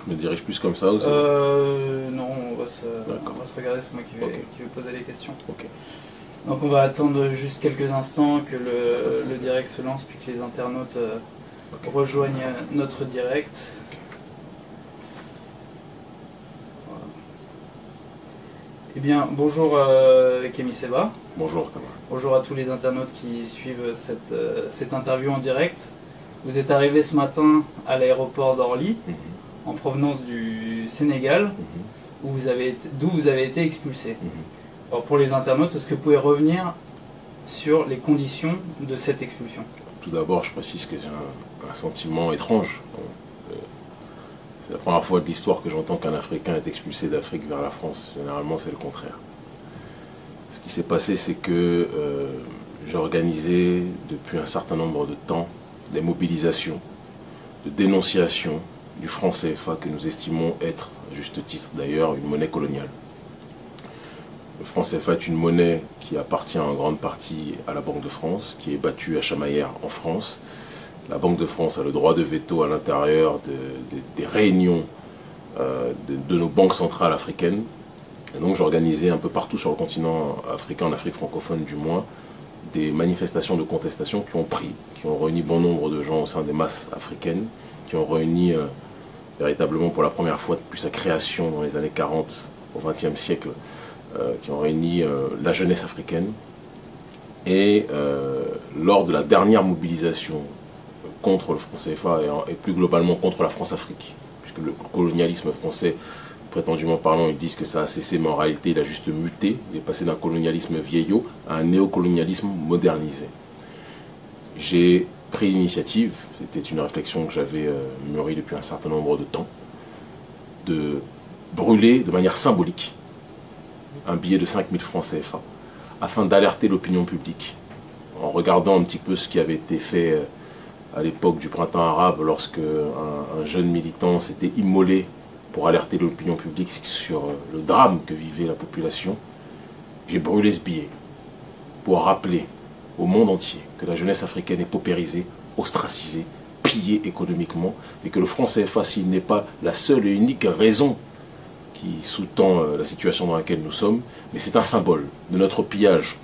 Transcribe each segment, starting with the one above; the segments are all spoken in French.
Je me dirige plus comme ça ou Non, on va se regarder, c'est moi qui vais poser les questions. Ok. Donc on va attendre juste quelques instants que le direct se lance, puis que les internautes rejoignent notre direct. Voilà. Eh bien, bonjour Kémy Seba. Bonjour Kamara. Bonjour à tous les internautes qui suivent cette interview en direct. Vous êtes arrivé ce matin à l'aéroport d'Orly, en provenance du Sénégal, d'où vous avez été expulsé. Alors pour les internautes, est-ce que vous pouvez revenir sur les conditions de cette expulsion? Tout d'abord, je précise que j'ai un sentiment étrange. C'est la première fois de l'histoire que j'entends qu'un Africain est expulsé d'Afrique vers la France. Généralement, c'est le contraire. Ce qui s'est passé, c'est que j'ai organisé depuis un certain nombre de temps des mobilisations, de dénonciation du franc CFA que nous estimons être, à juste titre d'ailleurs, une monnaie coloniale. Le franc CFA est une monnaie qui appartient en grande partie à la Banque de France, qui est battue à Chamaillères en France. La Banque de France a le droit de veto à l'intérieur des réunions de nos banques centrales africaines. Et donc j'ai organisé un peu partout sur le continent africain, en Afrique francophone du moins, des manifestations de contestation qui ont réuni bon nombre de gens au sein des masses africaines, qui ont réuni véritablement pour la première fois depuis sa création dans les années 40 au XXe siècle, qui ont réuni la jeunesse africaine. Et lors de la dernière mobilisation contre le franc CFA et plus globalement contre la France-Afrique, puisque le colonialisme français, prétendument parlant, ils disent que ça a cessé, mais en réalité il a juste muté, il est passé d'un colonialisme vieillot à un néocolonialisme modernisé. J'ai pris l'initiative, c'était une réflexion que j'avais mûrie depuis un certain nombre de temps, de brûler de manière symbolique un billet de 5000 francs CFA, afin d'alerter l'opinion publique, en regardant un petit peu ce qui avait été fait à l'époque du printemps arabe, lorsque un jeune militant s'était immolé pour alerter l'opinion publique sur le drame que vivait la population. J'ai brûlé ce billet pour rappeler au monde entier que la jeunesse africaine est paupérisée, ostracisée, pillée économiquement, et que le franc CFA, s'il n'est pas la seule et unique raison qui sous-tend la situation dans laquelle nous sommes, mais c'est un symbole de notre pillage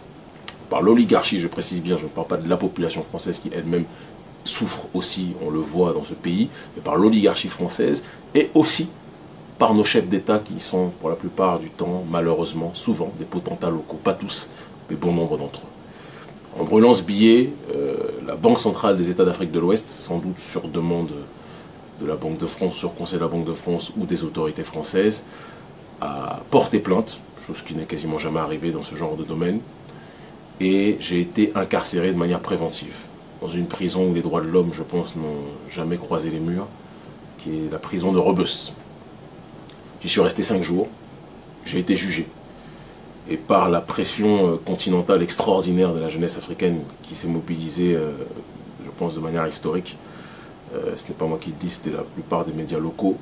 par l'oligarchie, je précise bien, je ne parle pas de la population française qui elle-même souffre aussi, on le voit dans ce pays, mais par l'oligarchie française et aussi par nos chefs d'État qui sont pour la plupart du temps, malheureusement, souvent des potentats locaux, pas tous, mais bon nombre d'entre eux. En brûlant ce billet, la Banque centrale des États d'Afrique de l'Ouest, sans doute sur demande de la Banque de France, sur conseil de la Banque de France ou des autorités françaises, a porté plainte, chose qui n'est quasiment jamais arrivée dans ce genre de domaine, et j'ai été incarcéré de manière préventive, dans une prison où les droits de l'homme, je pense, n'ont jamais croisé les murs, qui est la prison de Rebeuss. J'y suis resté 5 jours, j'ai été jugé. Et par la pression continentale extraordinaire de la jeunesse africaine qui s'est mobilisée, je pense, de manière historique, ce n'est pas moi qui le dis, c'était la plupart des médias locaux,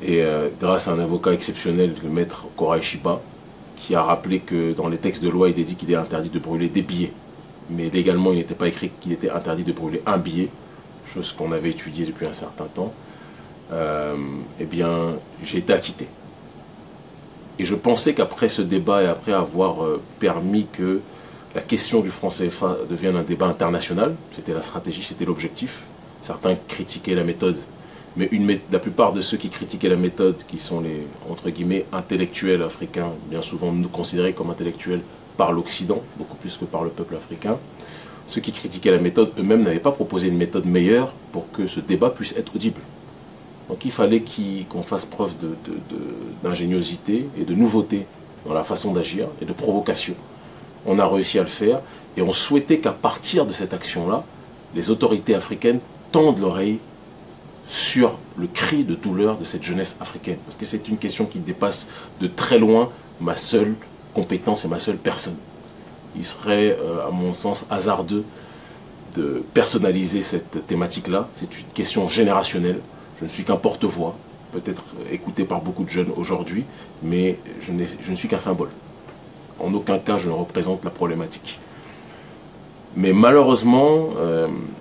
et grâce à un avocat exceptionnel, le maître Koray Shiba, qui a rappelé que dans les textes de loi, il est dit qu'il est interdit de brûler des billets. Mais légalement, il n'était pas écrit qu'il était interdit de brûler un billet, chose qu'on avait étudiée depuis un certain temps. Eh bien, j'ai été acquitté. Et je pensais qu'après ce débat et après avoir permis que la question du franc CFA devienne un débat international, c'était la stratégie, c'était l'objectif. Certains critiquaient la méthode, mais la plupart de ceux qui critiquaient la méthode, qui sont les, entre guillemets, intellectuels africains, bien souvent nous considérés comme intellectuels par l'Occident, beaucoup plus que par le peuple africain, ceux qui critiquaient la méthode eux-mêmes n'avaient pas proposé une méthode meilleure pour que ce débat puisse être audible. Donc il fallait qu'on fasse preuve d'ingéniosité et de nouveauté dans la façon d'agir et de provocation. On a réussi à le faire et on souhaitait qu'à partir de cette action-là, les autorités africaines tendent l'oreille sur le cri de douleur de cette jeunesse africaine. Parce que c'est une question qui dépasse de très loin ma seule compétence et ma seule personne. Il serait, à mon sens, hasardeux de personnaliser cette thématique-là. C'est une question générationnelle. Je ne suis qu'un porte-voix, peut-être écouté par beaucoup de jeunes aujourd'hui, mais je ne suis qu'un symbole. En aucun cas, je ne représente la problématique. Mais malheureusement,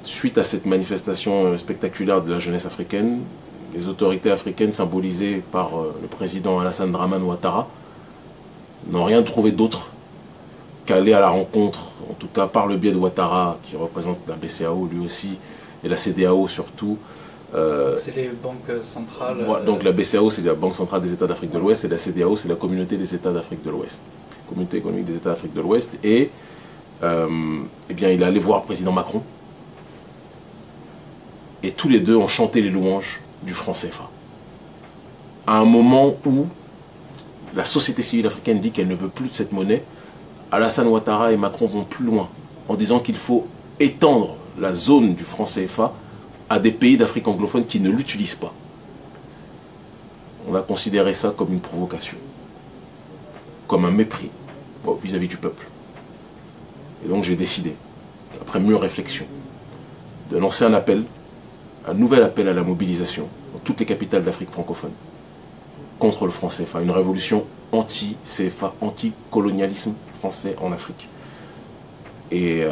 suite à cette manifestation spectaculaire de la jeunesse africaine, les autorités africaines symbolisées par le président Alassane Dramane Ouattara n'ont rien trouvé d'autre qu'aller à la rencontre, en tout cas par le biais de Ouattara, qui représente la BCEAO lui aussi, et la CEDEAO surtout. C'est les banques centrales. Donc la BCEAO, c'est la Banque centrale des États d'Afrique de l'Ouest, et la CEDEAO, c'est la Communauté des États d'Afrique de l'Ouest. Communauté économique des États d'Afrique de l'Ouest. Et eh bien, il est allé voir le président Macron. Et tous les deux ont chanté les louanges du franc CFA. À un moment où la société civile africaine dit qu'elle ne veut plus de cette monnaie, Alassane Ouattara et Macron vont plus loin en disant qu'il faut étendre la zone du franc CFA à des pays d'Afrique anglophone qui ne l'utilisent pas. On a considéré ça comme une provocation, comme un mépris vis-à-vis du peuple. Et donc j'ai décidé, après mûre réflexion, de lancer un nouvel appel à la mobilisation dans toutes les capitales d'Afrique francophone contre le franc CFA, une révolution anti-CFA, anti-colonialisme français en Afrique. Et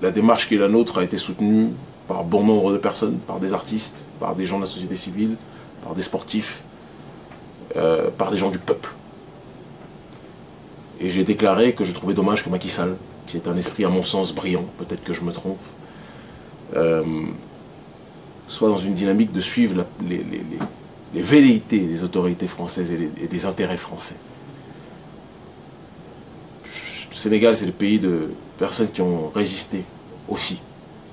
la démarche qui est la nôtre a été soutenue par bon nombre de personnes, par des artistes, par des gens de la société civile, par des sportifs, par des gens du peuple. Et j'ai déclaré que je trouvais dommage que Macky Sall, qui est un esprit à mon sens brillant, peut-être que je me trompe, soit dans une dynamique de suivre les velléités des autorités françaises et des intérêts français. Le Sénégal, c'est le pays de personnes qui ont résisté aussi,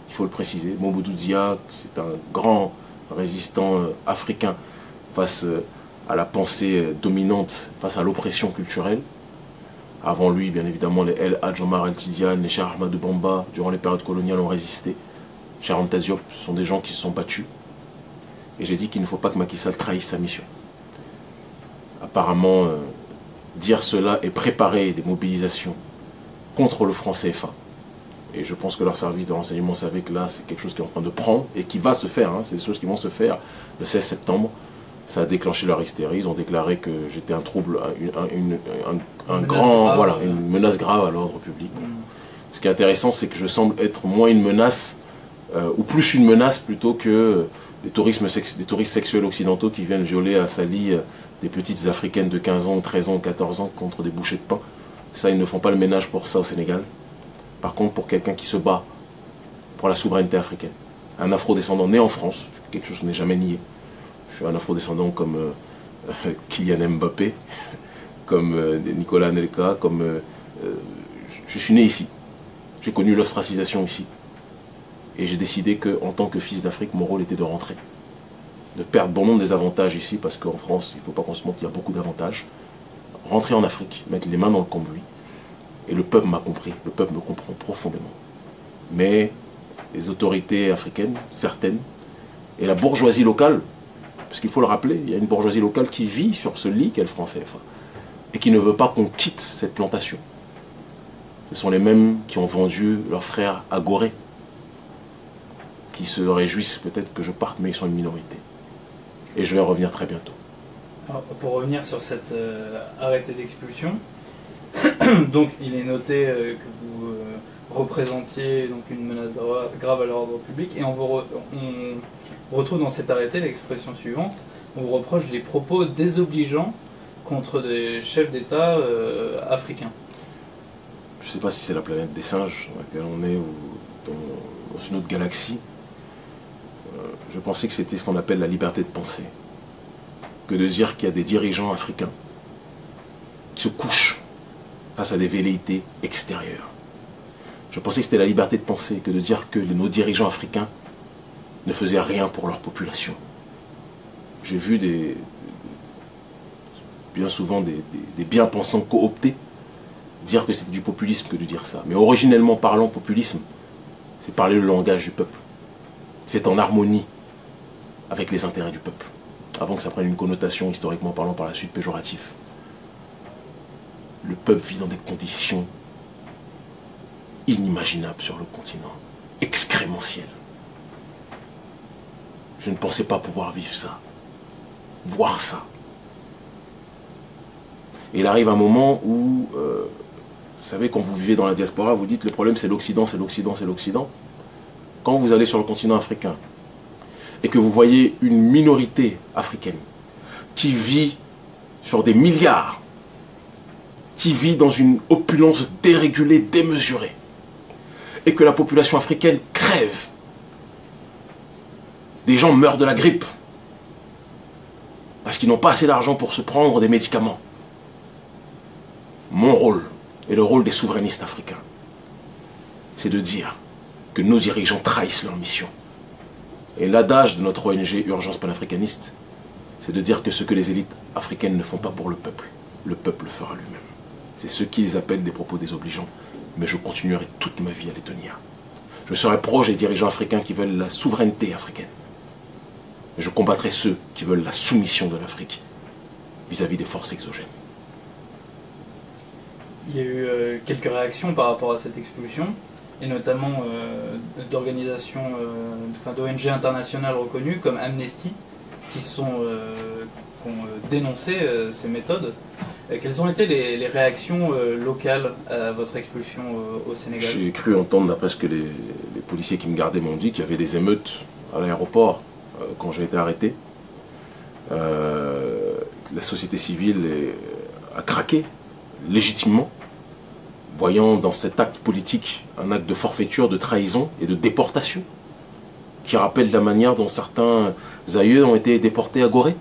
il faut le préciser. Mobutu Dia, c'est un grand résistant africain face à la pensée dominante, face à l'oppression culturelle. Avant lui, bien évidemment, les El Hadj Omar El Tidiane, les Cheikh Ahmadou Bamba, durant les périodes coloniales, ont résisté. Cheikh Anta Diop, ce sont des gens qui se sont battus. Et j'ai dit qu'il ne faut pas que Macky Sall trahisse sa mission. Apparemment, dire cela et préparer des mobilisations contre le franc CFA. Et je pense que leur service de renseignement savait que là, c'est quelque chose qui est en train de prendre et qui va se faire. C'est des choses qui vont se faire le 16 septembre. Ça a déclenché leur hystérie. Ils ont déclaré que j'étais un trouble, une menace grave à l'ordre public. Ce qui est intéressant, c'est que je semble être moins une menace, ou plus une menace plutôt que des touristes sexuels occidentaux qui viennent violer à Sali des petites africaines de 15 ans, 13 ans, 14 ans contre des bouchées de pain. Ça, ils ne font pas le ménage pour ça au Sénégal. Par contre, pour quelqu'un qui se bat pour la souveraineté africaine, un afro-descendant né en France, quelque chose que je n'ai jamais nié. Je suis un afro-descendant comme Kylian Mbappé, comme Nicolas Anelka, je suis né ici. J'ai connu l'ostracisation ici. Et j'ai décidé qu'en tant que fils d'Afrique, mon rôle était de rentrer. De perdre bon nombre des avantages ici, parce qu'en France, il ne faut pas qu'on se montre, il y a beaucoup d'avantages. Rentrer en Afrique, mettre les mains dans le cambouis. Et le peuple m'a compris, le peuple me comprend profondément. Mais les autorités africaines, certaines, et la bourgeoisie locale, parce qu'il faut le rappeler, il y a une bourgeoisie locale qui vit sur ce lit qu'est le franc CFA, et qui ne veut pas qu'on quitte cette plantation. Ce sont les mêmes qui ont vendu leurs frères à Gorée, qui se réjouissent peut-être que je parte, mais ils sont une minorité. Et je vais revenir très bientôt. Alors, pour revenir sur cet arrêté d'expulsion, donc il est noté que vous représentiez donc une menace grave à l'ordre public, et on retrouve dans cet arrêté l'expression suivante: on vous reproche des propos désobligeants contre des chefs d'État africains. Je ne sais pas si c'est la planète des singes dans laquelle on est, ou dans une autre galaxie. Je pensais que c'était ce qu'on appelle la liberté de penser. Que de dire qu'il y a des dirigeants africains qui se couchent face à des velléités extérieures. Je pensais que c'était la liberté de penser que de dire que nos dirigeants africains ne faisaient rien pour leur population. J'ai vu bien souvent des bien-pensants cooptés dire que c'était du populisme que de dire ça. Mais originellement parlant, populisme, c'est parler le langage du peuple. C'est en harmonie avec les intérêts du peuple, avant que ça prenne une connotation, historiquement parlant, par la suite péjorative. Le peuple vit dans des conditions inimaginables sur le continent, excrémentielles. Je ne pensais pas pouvoir vivre ça, voir ça. Et il arrive un moment où, vous savez, quand vous vivez dans la diaspora, vous dites le problème c'est l'Occident, c'est l'Occident, c'est l'Occident. Quand vous allez sur le continent africain, et que vous voyez une minorité africaine qui vit sur des milliards, qui vit dans une opulence dérégulée, démesurée, et que la population africaine crève. Des gens meurent de la grippe parce qu'ils n'ont pas assez d'argent pour se prendre des médicaments. Mon rôle et le rôle des souverainistes africains, c'est de dire que nos dirigeants trahissent leur mission. Et l'adage de notre ONG Urgence panafricaniste, c'est de dire que ce que les élites africaines ne font pas pour le peuple le fera lui-même. C'est ce qu'ils appellent des propos désobligeants, mais je continuerai toute ma vie à les tenir. Je serai proche des dirigeants africains qui veulent la souveraineté africaine. Je combattrai ceux qui veulent la soumission de l'Afrique vis-à-vis des forces exogènes. Il y a eu quelques réactions par rapport à cette expulsion, et notamment d'organisations, d'ONG internationales reconnues comme Amnesty, qui ont dénoncé ces méthodes. Quelles ont été les réactions locales à votre expulsion au Sénégal? J'ai cru entendre, d'après ce que les policiers qui me gardaient m'ont dit, qu'il y avait des émeutes à l'aéroport quand j'ai été arrêté. La société civile a craqué légitimement, voyant dans cet acte politique un acte de forfaiture, de trahison et de déportation, qui rappelle la manière dont certains aïeux ont été déportés à Gorée,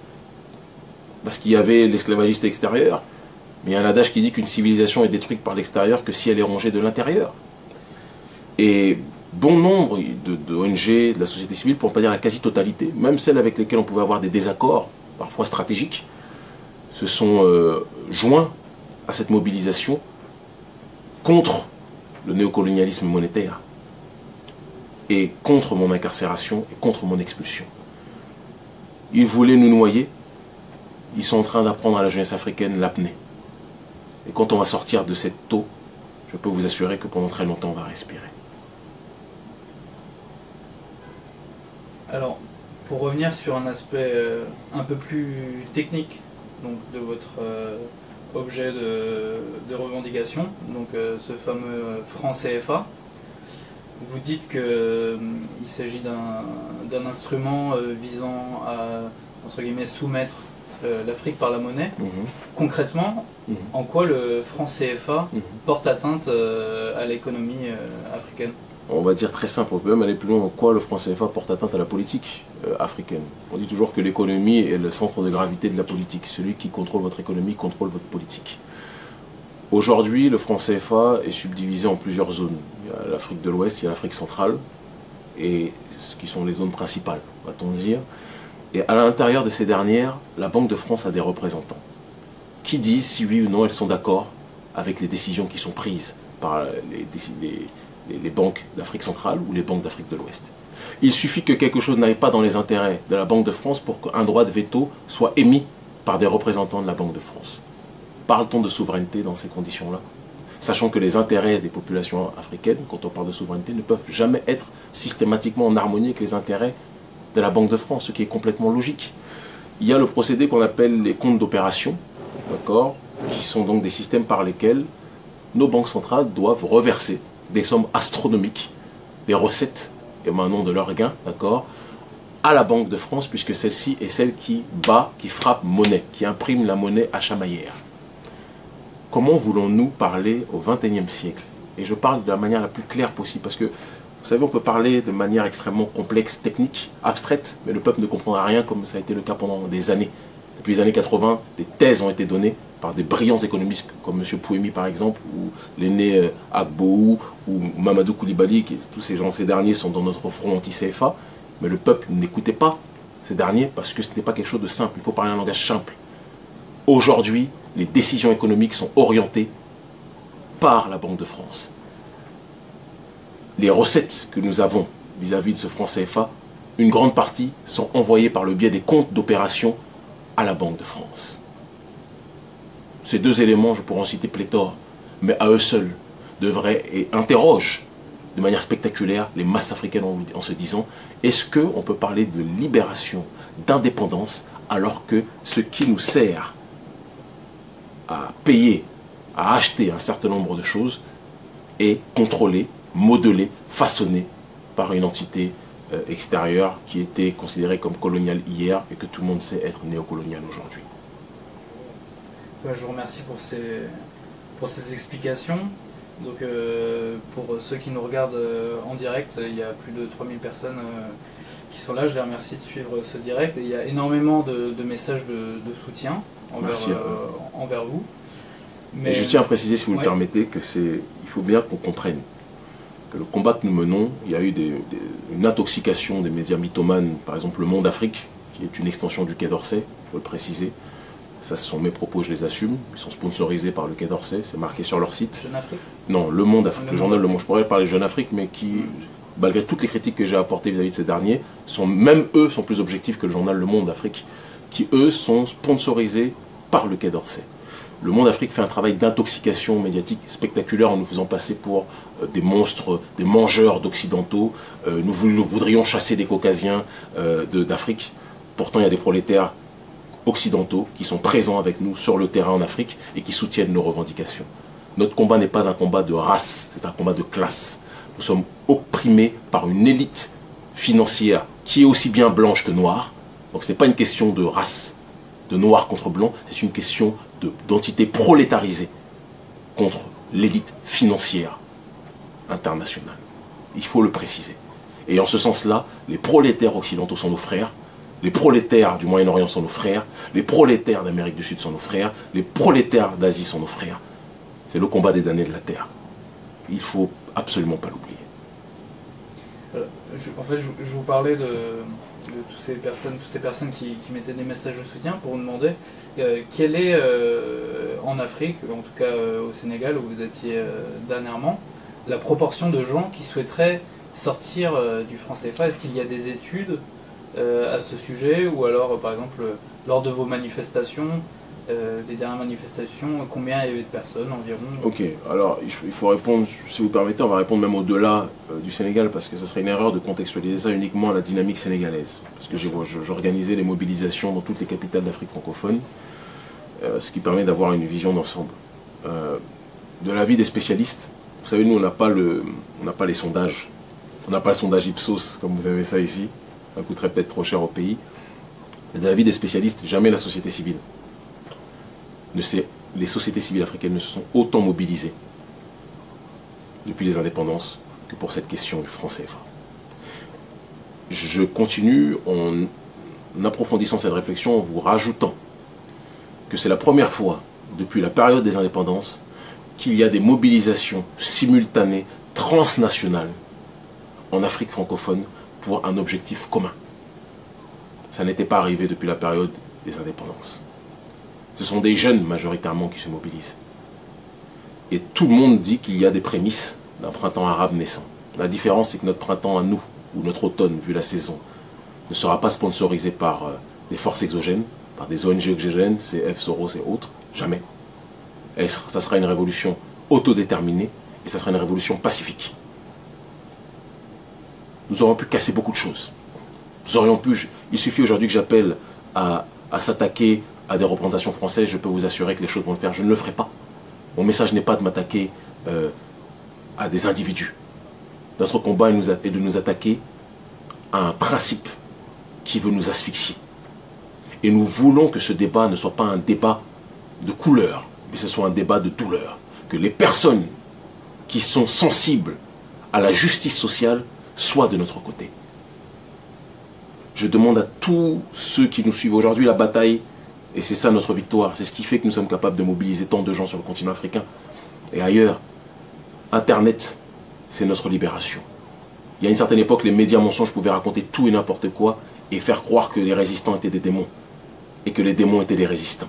parce qu'il y avait l'esclavagiste extérieur, mais il y a un adage qui dit qu'une civilisation est détruite par l'extérieur que si elle est rongée de l'intérieur. Et bon nombre d'ONG, de la société civile, pour ne pas dire la quasi-totalité, même celles avec lesquelles on pouvait avoir des désaccords, parfois stratégiques, se sont joints à cette mobilisation contre le néocolonialisme monétaire et contre mon incarcération et contre mon expulsion. Ils voulaient nous noyer, ils sont en train d'apprendre à la jeunesse africaine l'apnée. Et quand on va sortir de cette eau, je peux vous assurer que pendant très longtemps on va respirer. Alors, pour revenir sur un aspect un peu plus technique donc, de votre objet de revendication, donc ce fameux franc CFA, vous dites qu'il s'agit d'un instrument visant à, entre guillemets, soumettre l'Afrique par la monnaie. Concrètement, en quoi le franc CFA porte atteinte à l'économie africaine? On va dire très simple, on peut même aller plus loin. En quoi le franc CFA porte atteinte à la politique africaine? On dit toujours que l'économie est le centre de gravité de la politique. Celui qui contrôle votre économie contrôle votre politique. Aujourd'hui, le franc CFA est subdivisé en plusieurs zones. Il y a l'Afrique de l'Ouest, il y a l'Afrique centrale, et ce qui sont les zones principales, va-t-on dire. Et à l'intérieur de ces dernières, la Banque de France a des représentants qui disent si oui ou non elles sont d'accord avec les décisions qui sont prises par les banques d'Afrique centrale ou les banques d'Afrique de l'Ouest. Il suffit que quelque chose n'aille pas dans les intérêts de la Banque de France pour qu'un droit de veto soit émis par des représentants de la Banque de France. Parle-t-on de souveraineté dans ces conditions-là? Sachant que les intérêts des populations africaines, quand on parle de souveraineté, ne peuvent jamais être systématiquement en harmonie avec les intérêts de la Banque de France, ce qui est complètement logique. Il y a le procédé qu'on appelle les comptes d'opération, d'accord, qui sont donc des systèmes par lesquels nos banques centrales doivent reverser des sommes astronomiques, des recettes émanant de leurs gains, d'accord, à la Banque de France, puisque celle-ci est celle qui frappe monnaie, qui imprime la monnaie à chamaillère. Comment voulons-nous parler au XXIe siècle? Et je parle de la manière la plus claire possible, parce que, vous savez, on peut parler de manière extrêmement complexe, technique, abstraite, mais le peuple ne comprendra rien, comme ça a été le cas pendant des années. Depuis les années 80, des thèses ont été données par des brillants économistes comme M. Pouemi par exemple, ou l'aîné Agbo, ou Mamadou Koulibaly, tous ces gens, ces derniers sont dans notre front anti-CFA, mais le peuple n'écoutait pas ces derniers parce que ce n'était pas quelque chose de simple, il faut parler un langage simple. Aujourd'hui, les décisions économiques sont orientées par la Banque de France. Les recettes que nous avons vis-à-vis de ce franc CFA, une grande partie sont envoyées par le biais des comptes d'opération à la Banque de France. Ces deux éléments, je pourrais en citer pléthore, mais à eux seuls, devraient et interrogent de manière spectaculaire les masses africaines en se disant est-ce qu'on peut parler de libération, d'indépendance, alors que ce qui nous sert à payer, à acheter un certain nombre de choses est contrôlé, modelé, façonné par une entité extérieur qui était considéré comme colonial hier et que tout le monde sait être néocolonial aujourd'hui. Je vous remercie pour ces explications. Donc, pour ceux qui nous regardent en direct, il y a plus de 3000 personnes qui sont là. Je les remercie de suivre ce direct. Et il y a énormément de messages de soutien envers vous. Mais je tiens à préciser, si vous le permettez, il faut bien qu'on comprenne que le combat que nous menons, il y a eu une intoxication des médias mythomanes, par exemple Le Monde Afrique, qui est une extension du Quai d'Orsay, il faut le préciser. Ça, ce sont mes propos, je les assume. Ils sont sponsorisés par le Quai d'Orsay, c'est marqué sur leur site. Jeune Afrique ? Non, Le Monde Afrique, le journal Le Monde. Je pourrais parler de Jeune Afrique, mais qui, malgré toutes les critiques que j'ai apportées vis-à-vis de ces derniers, même eux sont plus objectifs que le journal Le Monde Afrique, qui eux sont sponsorisés par le Quai d'Orsay. Le Monde Afrique fait un travail d'intoxication médiatique spectaculaire en nous faisant passer pour des monstres, des mangeurs d'occidentaux. Nous voudrions chasser des caucasiens d'Afrique. Pourtant, il y a des prolétaires occidentaux qui sont présents avec nous sur le terrain en Afrique et qui soutiennent nos revendications. Notre combat n'est pas un combat de race, c'est un combat de classe. Nous sommes opprimés par une élite financière qui est aussi bien blanche que noire. Donc ce n'est pas une question de race, de noir contre blanc, c'est une question d'entité prolétarisée contre l'élite financière internationale. Il faut le préciser. Et en ce sens-là, les prolétaires occidentaux sont nos frères, les prolétaires du Moyen-Orient sont nos frères, les prolétaires d'Amérique du Sud sont nos frères, les prolétaires d'Asie sont nos frères. C'est le combat des damnés de la terre. Il ne faut absolument pas l'oublier. En fait, je vous parlais de toutes ces personnes qui mettaient des messages de soutien pour vous demander quelle est en Afrique, en tout cas au Sénégal où vous étiez dernièrement, la proportion de gens qui souhaiteraient sortir du franc CFA. Est-ce qu'il y a des études à ce sujet, ou alors par exemple lors de vos manifestations, les dernières manifestations, combien il y avait de personnes environ? Ok, alors il faut répondre, si vous permettez, on va répondre même au-delà du Sénégal, parce que ça serait une erreur de contextualiser ça uniquement à la dynamique sénégalaise. Parce que j'organisais les mobilisations dans toutes les capitales d'Afrique francophone, ce qui permet d'avoir une vision d'ensemble. De l'avis des spécialistes, vous savez, nous on n'a pas les sondages, on n'a pas le sondage Ipsos comme vous avez ça ici, ça coûterait peut-être trop cher au pays. Mais de l'avis des spécialistes, jamais la société civile les sociétés civiles africaines ne se sont autant mobilisées depuis les indépendances que pour cette question du franc CFA. Je continue en approfondissant cette réflexion en vous rajoutant que c'est la première fois depuis la période des indépendances qu'il y a des mobilisations simultanées, transnationales, en Afrique francophone pour un objectif commun. Ça n'était pas arrivé depuis la période des indépendances. Ce sont des jeunes majoritairement qui se mobilisent. Et tout le monde dit qu'il y a des prémices d'un printemps arabe naissant. La différence, c'est que notre printemps à nous, ou notre automne, vu la saison, ne sera pas sponsorisé par des forces exogènes, par des ONG exogènes, CF, Soros et autres, jamais. Et ça sera une révolution autodéterminée, et ça sera une révolution pacifique. Nous aurions pu casser beaucoup de choses. Il suffit aujourd'hui que j'appelle à s'attaquer à des représentations françaises, je peux vous assurer que les choses vont le faire. Je ne le ferai pas. Mon message n'est pas de m'attaquer à des individus. Notre combat est de nous attaquer à un principe qui veut nous asphyxier. Et nous voulons que ce débat ne soit pas un débat de couleur, mais ce soit un débat de douleur. Que les personnes qui sont sensibles à la justice sociale soient de notre côté. Je demande à tous ceux qui nous suivent aujourd'hui la bataille. Et c'est ça notre victoire, c'est ce qui fait que nous sommes capables de mobiliser tant de gens sur le continent africain et ailleurs. Internet, c'est notre libération. Il y a une certaine époque, les médias mensonges pouvaient raconter tout et n'importe quoi et faire croire que les résistants étaient des démons et que les démons étaient des résistants.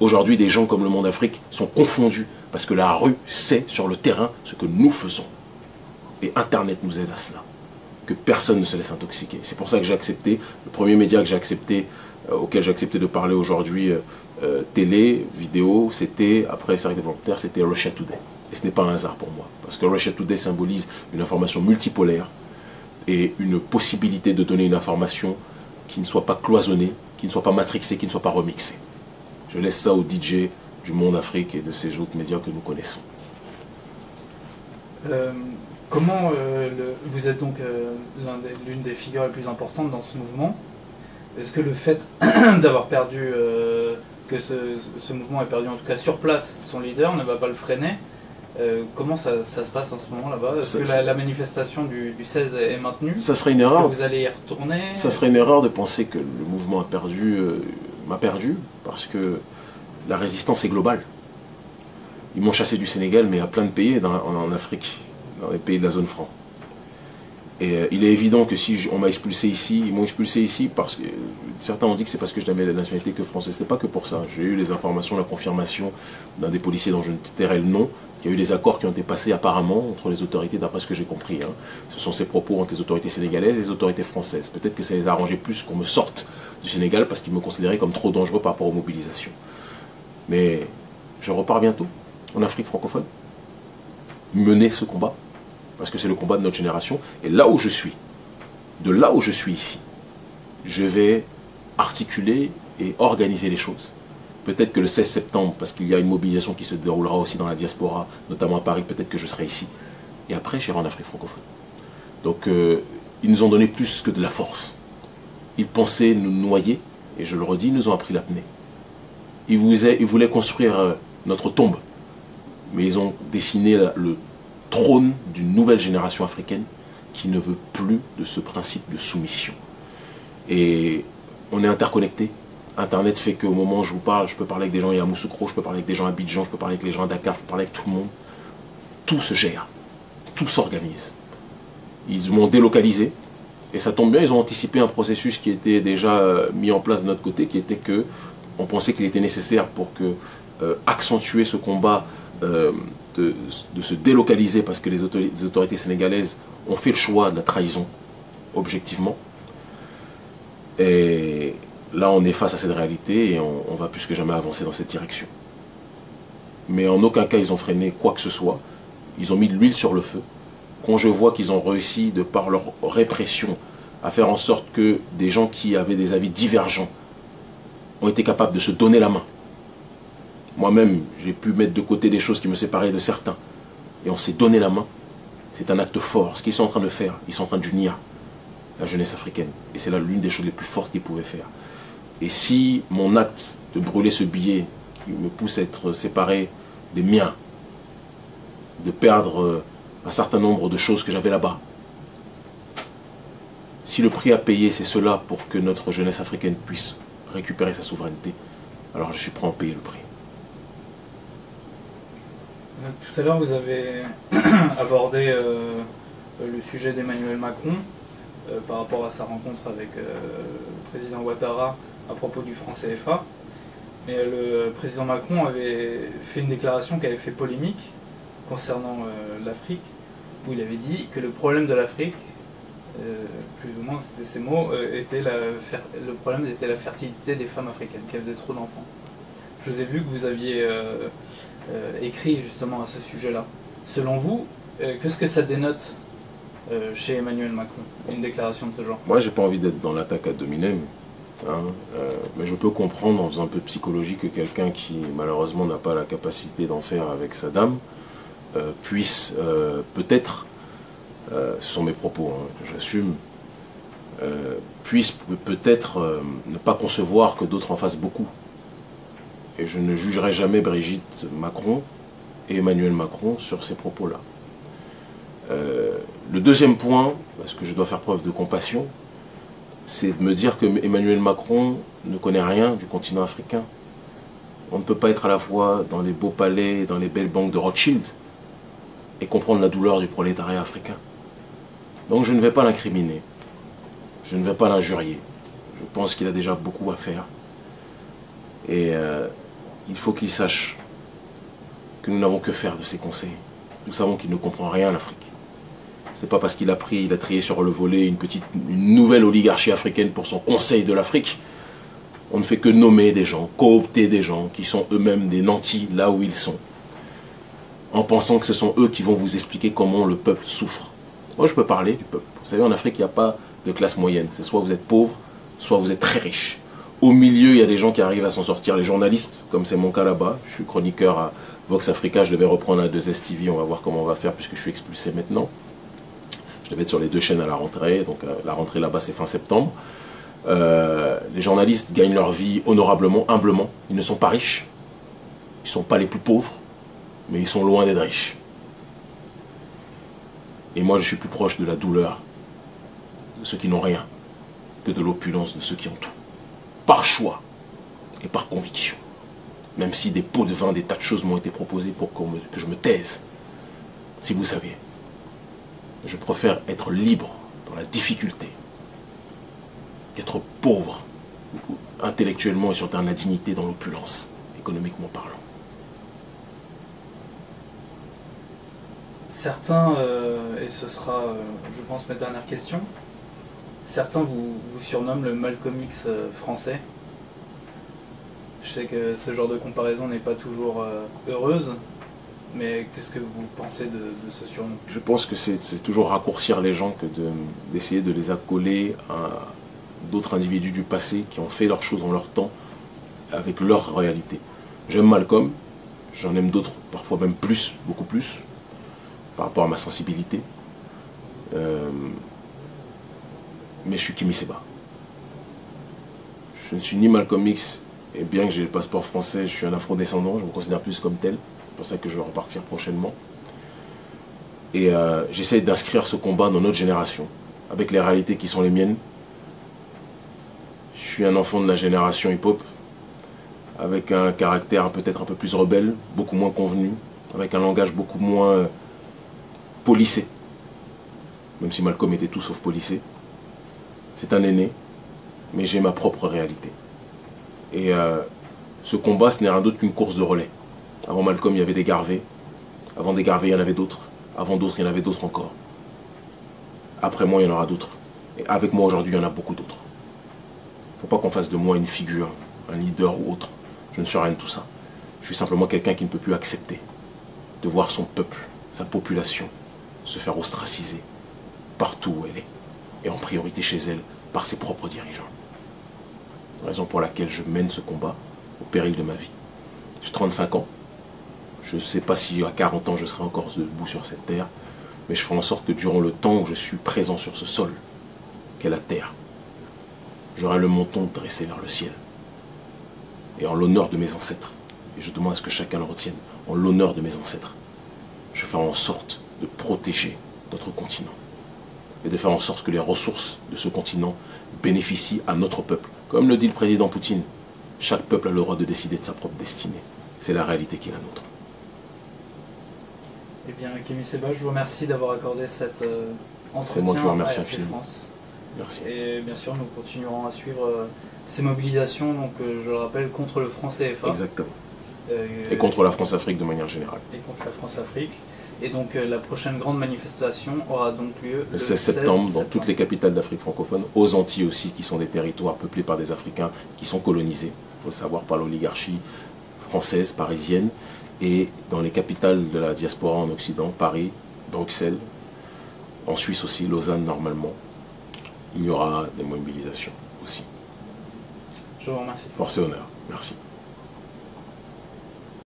Aujourd'hui, des gens comme Le Monde Afrique sont confondus parce que la rue sait sur le terrain ce que nous faisons. Et Internet nous aide à cela. Que personne ne se laisse intoxiquer. C'est pour ça que j'ai accepté, le premier média que j'ai accepté, auquel j'ai accepté de parler aujourd'hui, télé, vidéo, c'était, après Cercle Volontaire, c'était Russia Today. Et ce n'est pas un hasard pour moi, parce que Russia Today symbolise une information multipolaire et une possibilité de donner une information qui ne soit pas cloisonnée, qui ne soit pas matrixée, qui ne soit pas remixée. Je laisse ça aux DJ du Monde Afrique et de ces autres médias que nous connaissons. Comment vous êtes donc l'une des figures les plus importantes dans ce mouvement. Est-ce que le fait d'avoir perdu, que ce mouvement ait perdu en tout cas sur place son leader ne va pas le freiner? Comment ça se passe en ce moment là-bas? Est-ce que la manifestation du 16 est maintenue? Ça serait une erreur. Est-ce que vous allez y retourner? Ça serait une erreur de penser que le mouvement m'a perdu, parce que la résistance est globale. Ils m'ont chassé du Sénégal, mais à plein de pays en Afrique, dans les pays de la zone franc. Et il est évident que si on m'a expulsé ici, ils m'ont expulsé ici parce que certains ont dit que c'est parce que je n'avais la nationalité que française. Ce n'était pas que pour ça. J'ai eu les informations, la confirmation d'un des policiers dont je ne tairai le nom, qu'il y a eu des accords qui ont été passés apparemment entre les autorités, d'après ce que j'ai compris. Hein. Ce sont ces propos entre les autorités sénégalaises et les autorités françaises. Peut-être que ça les a arrangés plus qu'on me sorte du Sénégal parce qu'ils me considéraient comme trop dangereux par rapport aux mobilisations. Mais je repars bientôt en Afrique francophone, mener ce combat, parce que c'est le combat de notre génération. Et là où je suis, de là où je suis ici, je vais articuler et organiser les choses. Peut-être que le 16 septembre, parce qu'il y a une mobilisation qui se déroulera aussi dans la diaspora, notamment à Paris, peut-être que je serai ici. Et après, j'irai en Afrique francophone. Donc, ils nous ont donné plus que de la force. Ils pensaient nous noyer, et je le redis, ils nous ont appris l'apnée. Ils voulaient construire notre tombe, mais ils ont dessiné le trône d'une nouvelle génération africaine qui ne veut plus de ce principe de soumission. Et on est interconnectés. Internet fait qu'au moment où je vous parle, je peux parler avec des gens à Yamoussoukro, je peux parler avec des gens à Abidjan, je peux parler avec les gens à Dakar, je peux parler avec tout le monde. Tout se gère, tout s'organise. Ils m'ont délocalisé, et ça tombe bien, ils ont anticipé un processus qui était déjà mis en place de notre côté, qui était que on pensait qu'il était nécessaire pour que accentuer ce combat de se délocaliser, parce que les autorités sénégalaises ont fait le choix de la trahison, objectivement. Et là, on est face à cette réalité et on va plus que jamais avancer dans cette direction. Mais en aucun cas, ils ont freiné quoi que ce soit. Ils ont mis de l'huile sur le feu. Quand je vois qu'ils ont réussi, de par leur répression, à faire en sorte que des gens qui avaient des avis divergents ont été capables de se donner la main. Moi-même, j'ai pu mettre de côté des choses qui me séparaient de certains. Et on s'est donné la main. C'est un acte fort. Ce qu'ils sont en train de faire, ils sont en train d'unir la jeunesse africaine. Et c'est là l'une des choses les plus fortes qu'ils pouvaient faire. Et si mon acte de brûler ce billet qui me pousse à être séparé des miens, de perdre un certain nombre de choses que j'avais là-bas, si le prix à payer c'est cela pour que notre jeunesse africaine puisse récupérer sa souveraineté, alors je suis prêt à en payer le prix. Tout à l'heure, vous avez abordé le sujet d'Emmanuel Macron par rapport à sa rencontre avec le président Ouattara à propos du franc CFA. Mais le président Macron avait fait une déclaration qui avait fait polémique concernant l'Afrique, où il avait dit que le problème de l'Afrique, plus ou moins c'était ces mots, le problème était la fertilité des femmes africaines, qu'elles faisaient trop d'enfants. Je vous ai vu que vous aviez écrit justement à ce sujet-là. Selon vous, qu'est-ce que ça dénote chez Emmanuel Macron, une déclaration de ce genre? Moi, j'ai pas envie d'être dans l'attaque ad hominem, hein, mais je peux comprendre en faisant un peu de psychologie que quelqu'un qui malheureusement n'a pas la capacité d'en faire avec sa dame puisse peut-être, ce sont mes propos, hein, j'assume, puisse peut-être ne pas concevoir que d'autres en fassent beaucoup. Et je ne jugerai jamais Brigitte Macron et Emmanuel Macron sur ces propos-là. Le deuxième point, parce que je dois faire preuve de compassion, c'est de me dire que Emmanuel Macron ne connaît rien du continent africain. On ne peut pas être à la fois dans les beaux palais, dans les belles banques de Rothschild, et comprendre la douleur du prolétariat africain. Donc je ne vais pas l'incriminer, je ne vais pas l'injurier. Je pense qu'il a déjà beaucoup à faire. Et il faut qu'il sache que nous n'avons que faire de ses conseils. Nous savons qu'il ne comprend rien à l'Afrique. C'est pas parce qu'il a trié sur le volet une nouvelle oligarchie africaine pour son conseil de l'Afrique. On ne fait que nommer des gens, coopter des gens qui sont eux-mêmes des nantis là où ils sont, en pensant que ce sont eux qui vont vous expliquer comment le peuple souffre. Moi, je peux parler du peuple. Vous savez, en Afrique, il n'y a pas de classe moyenne. C'est soit vous êtes pauvre, soit vous êtes très riche. Au milieu, il y a des gens qui arrivent à s'en sortir, les journalistes, comme c'est mon cas là-bas. Je suis chroniqueur à Vox Africa, je devais reprendre à 2S TV, on va voir comment on va faire puisque je suis expulsé maintenant. Je devais être sur les 2 chaînes à la rentrée, donc la rentrée là-bas c'est fin septembre. Les journalistes gagnent leur vie honorablement, humblement. Ils ne sont pas riches, ils ne sont pas les plus pauvres, mais ils sont loin d'être riches. Et moi je suis plus proche de la douleur de ceux qui n'ont rien que de l'opulence de ceux qui ont tout. Par choix et par conviction. Même si des pots de vin, des tas de choses m'ont été proposées pour que je me taise. Si vous saviez, je préfère être libre dans la difficulté qu'être pauvre intellectuellement et sur terrain de la dignité dans l'opulence, économiquement parlant. Certains, et ce sera, je pense, ma dernière question, certains vous surnomment le Malcolm X français. Je sais que ce genre de comparaison n'est pas toujours heureuse, mais qu'est-ce que vous pensez de ce surnom? Je pense que c'est toujours raccourcir les gens que d'essayer de les accoler à d'autres individus du passé qui ont fait leurs choses en leur temps, avec leur réalité. J'aime Malcolm, j'en aime d'autres, parfois même plus, beaucoup plus, par rapport à ma sensibilité. Mais je suis Kémy Séba. Je ne suis ni Malcolm X, et bien que j'ai le passeport français, je suis un afro-descendant, je me considère plus comme tel. C'est pour ça que je vais repartir prochainement. Et j'essaie d'inscrire ce combat dans notre génération, avec les réalités qui sont les miennes. Je suis un enfant de la génération hip-hop, avec un caractère peut-être un peu plus rebelle, beaucoup moins convenu, avec un langage beaucoup moins policé. Même si Malcolm était tout sauf policé. C'est un aîné, mais j'ai ma propre réalité. Et ce combat, ce n'est rien d'autre qu'une course de relais. Avant Malcolm, il y avait des Garvey. Avant des Garvey, il y en avait d'autres. Avant d'autres, il y en avait d'autres encore. Après moi, il y en aura d'autres. Et avec moi, aujourd'hui, il y en a beaucoup d'autres. Il ne faut pas qu'on fasse de moi une figure, un leader ou autre. Je ne suis rien de tout ça. Je suis simplement quelqu'un qui ne peut plus accepter de voir son peuple, sa population, se faire ostraciser partout où elle est. Et en priorité chez elle, par ses propres dirigeants. Raison pour laquelle je mène ce combat au péril de ma vie. J'ai 35 ans. Je ne sais pas si à 40 ans je serai encore debout sur cette terre, mais je ferai en sorte que durant le temps où je suis présent sur ce sol, qu'est la terre, j'aurai le menton dressé vers le ciel. Et en l'honneur de mes ancêtres, et je demande à ce que chacun le retienne, en l'honneur de mes ancêtres, je ferai en sorte de protéger notre continent. Et de faire en sorte que les ressources de ce continent bénéficient à notre peuple. Comme le dit le président Poutine, chaque peuple a le droit de décider de sa propre destinée. C'est la réalité qui est la nôtre. Eh bien, Kémy Séba, je vous remercie d'avoir accordé cet entretien. C'est moi qui vous remercie infiniment. Merci. Et bien sûr, nous continuerons à suivre ces mobilisations, donc je le rappelle, contre le franc CFA. Exactement. Et contre la France-Afrique de manière générale. Et contre la France-Afrique. Et donc la prochaine grande manifestation aura donc lieu le 16 septembre dans toutes les capitales d'Afrique francophone, aux Antilles aussi, qui sont des territoires peuplés par des Africains qui sont colonisés, il faut le savoir, par l'oligarchie française, parisienne, et dans les capitales de la diaspora en Occident, Paris, Bruxelles, en Suisse aussi, Lausanne normalement, il y aura des mobilisations aussi. Je vous remercie. Force et honneur. Merci.